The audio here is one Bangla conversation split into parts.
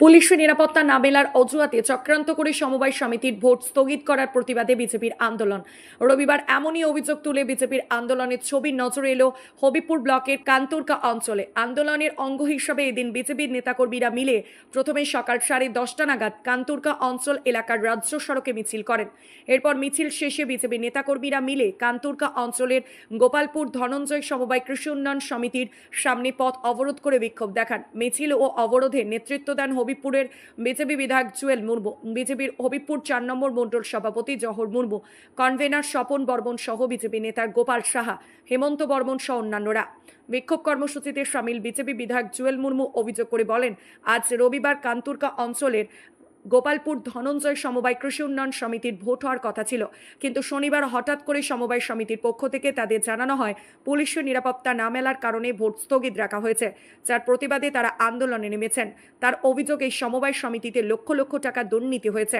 পুলিশের নিরাপত্তা না মেলার অজুহাতে চক্রান্ত করে সমবায় সমিতির ভোট স্থগিত করার প্রতিবাদে বিজেপির আন্দোলন। রবিবার এমনই অভিযোগ তুলে বিজেপির আন্দোলনের ছবি নজরে এলো হবিপুর ব্লকের কান্তুরকা অঞ্চলে। আন্দোলনের অঙ্গ হিসাবে এদিন বিজেপির নেতাকর্মীরা মিলে প্রথমে সকাল 10:30 নাগাদ কান্তুরকা অঞ্চল এলাকার রাজ্য সড়কে মিছিল করেন। এরপর মিছিল শেষে বিজেপির নেতাকর্মীরা মিলে কান্তুরকা অঞ্চলের গোপালপুর ধনঞ্জয় সমবায় কৃষি উন্নয়ন সমিতির সামনে পথ অবরোধ করে বিক্ষোভ দেখান। মিছিল ও অবরোধে নেতৃত্ব দেন হবিপুরের বিজেপি বিধায়ক জুয়েল মুর্মু, বিজেপির হবিপুর 4 নম্বর মণ্ডল সভাপতি জহর মুর্মু, কনভেনার স্বপন বর্মন সহ বিজেপি নেতা গোপাল সাহা, হেমন্ত বর্মন সহ অন্যান্যরা। বিক্ষোভ কর্মসূচিতে সামিল বিজেপি বিধায়ক জুয়েল মুর্মু অভিযোগ করে বলেন, আজ রবিবার কান্তুরকা অঞ্চলের গোপালপুর ধনঞ্জয় সমবায় কৃষি উন্নয়ন সমিতির ভোট হওয়ার কথা ছিল, কিন্তু শনিবার হঠাৎ করে সমবায় সমিতির পক্ষ থেকে তাদের জানানো হয় পুলিশের নিরাপত্তা না মেলার কারণে ভোট স্থগিত রাখা হয়েছে, যার প্রতিবাদে তারা আন্দোলনে নেমেছেন। তার অভিযোগ, এই সমবায় সমিতিতে লক্ষ লক্ষ টাকা দুর্নীতি হয়েছে,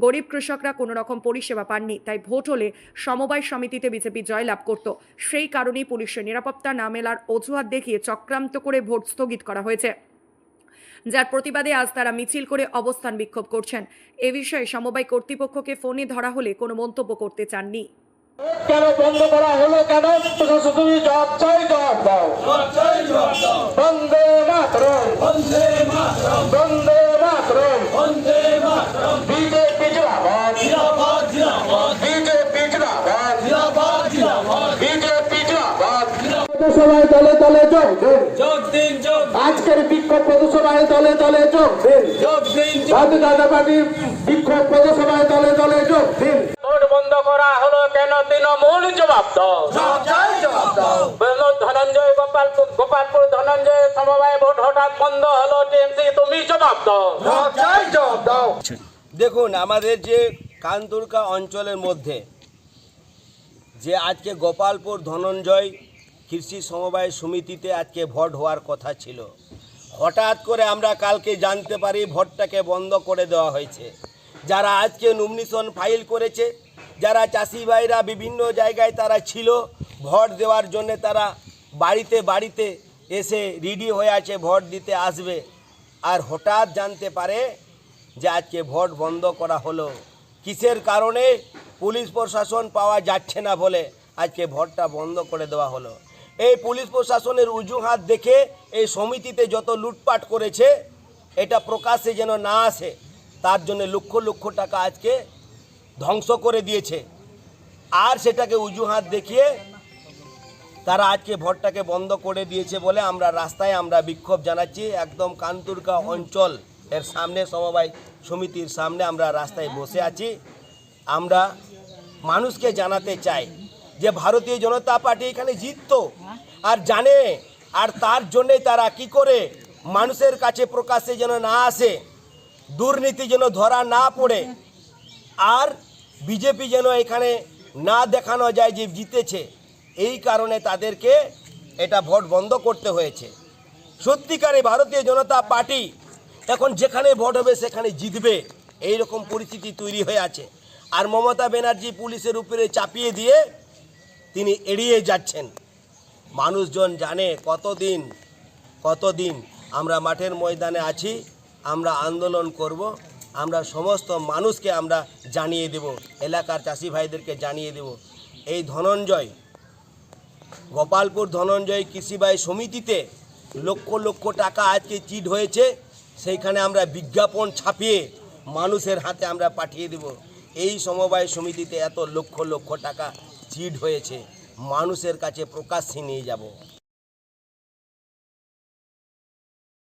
গরিব কৃষকরা কোনো রকম পরিষেবা পাননি, তাই ভোট হলে সমবায় সমিতিতে বিজেপি জয়লাভ করত। সেই কারণেই পুলিশের নিরাপত্তা না মেলার অজুহাত দেখিয়ে চক্রান্ত করে ভোট স্থগিত করা হয়েছে, যার প্রতিবাদে আজ তারা মিছিল করে অবস্থান বিক্ষোভ করছেন। এ বিষয়ে সমবায় কর্তৃপক্ষকে ফোনে ধরা হলে কোনো মন্তব্য করতে চাননি। কেন বন্ধ করা হলো? কেন তুমি জবাব চাই, জবাব দাও। বন্দে মাতরম, বন্দে মাতরম, বন্দে মাতরম, বন্দে মাতরম। বিজেপি জিন্দাবাদ, জিন্দাবাদ, জিন্দাবাদ। বিজেপি জিন্দাবাদ, জিন্দাবাদ, জিন্দাবাদ। বিজেপি জিন্দাবাদ। পথসভায় দলে দলে যোগ দিন, যোগ দিন, যোগ। আজকের বিক্ষোভ পথসভায় দলে দলে যোগ দিন, যোগ দিন। ভারতীয় জনতা পার্টির বিক্ষোভ পথসভায় দলে দলে যোগ দিন। বন্ধ করা হলো কেন? তৃণমূল জবাব দাও, জবাব দাও। ধনঞ্জয় গোপালপুর ধনঞ্জয় সমবায় ভোট হঠাৎ বন্ধ হলো, টিএমসি তুমি জবাব দাও, জবাব দাও। দেখুন, আমাদের যে কান্তুরকা অঞ্চলের মধ্যে যে আজকে গোপালপুর ধনঞ্জয় কৃষি সমবায় সমিতিতে আজকে ভোট হওয়ার কথা ছিল, হঠাৎ করে আমরা কালকে জানতে পারি ভোটটাকে বন্ধ করে দেওয়া হয়েছে। যারা আজকে নমিনেশন ফাইল করেছে, যারা চাষি ভাইরা বিভিন্ন জায়গায় তারা ছিল ভোট দেওয়ার জন্য, তারা বাড়িতে বাড়িতে এসে রেডি হয়ে আছে ভোট দিতে আসবে, আর হঠাৎ জানতে পারে যে আজকে ভোট বন্ধ করা হলো। কিসের কারণে? পুলিশ প্রশাসন পাওয়া যাচ্ছে না বলে আজকে ভোটটা বন্ধ করে দেওয়া হলো। এই পুলিশ প্রশাসনের অজুহাত দেখে এই সমিতিতে যত লুটপাট করেছে এটা প্রকাশ্যে যেন না আসে, তার জন্য লক্ষ লক্ষ টাকা আজকে ধ্বংস করে দিয়েছে। আর সেটাকে অজুহাত দেখিয়ে তারা আজকে ভোটটাকে বন্ধ করে দিয়েছে বলে আমরা রাস্তায় আমরা বিক্ষোভ জানাচ্ছি। একদম কান্তুরকা অঞ্চল এর সামনে সমবায় সমিতির সামনে আমরা রাস্তায় বসে আছি। আমরা মানুষকে জানাতে চাই যে ভারতীয় জনতা পার্টি এখানে জিততো আর জানে, আর তার জন্যে তারা কি করে মানুষের কাছে প্রকাশ্যে যেন না আসে, দুর্নীতি যেন ধরা না পড়ে, আর বিজেপি যেন এখানে না দেখানো যায় যে জিতেছে, এই কারণে তাদেরকে এটা ভোট বন্ধ করতে হয়েছে। সত্যিকারে ভারতীয় জনতা পার্টি এখন যেখানে ভোট হবে সেখানে জিতবে, এই রকম পরিস্থিতি তৈরি হয়ে আছে। আর মমতা ব্যানার্জি পুলিশের উপরে চাপিয়ে দিয়ে তিনি এড়িয়ে যাচ্ছেন। মানুষজন জানে কতদিন আমরা মাঠের ময়দানে আছি, আমরা আন্দোলন করব, আমরা সমস্ত মানুষকে আমরা জানিয়ে দেব, এলাকার চাষি ভাইদেরকে জানিয়ে দেব। এই ধনঞ্জয় গোপালপুর ধনঞ্জয় কৃষিবাই সমিতিতে লক্ষ লক্ষ টাকা আজকে চিট হয়েছে, সেইখানে আমরা বিজ্ঞাপন ছাপিয়ে মানুষের হাতে আমরা পাঠিয়ে দেব। এই সমবায় সমিতিতে এত লক্ষ লক্ষ টাকা চিট হয়েছে, মানুষের কাছে প্রকাশ্যে নিয়ে যাব।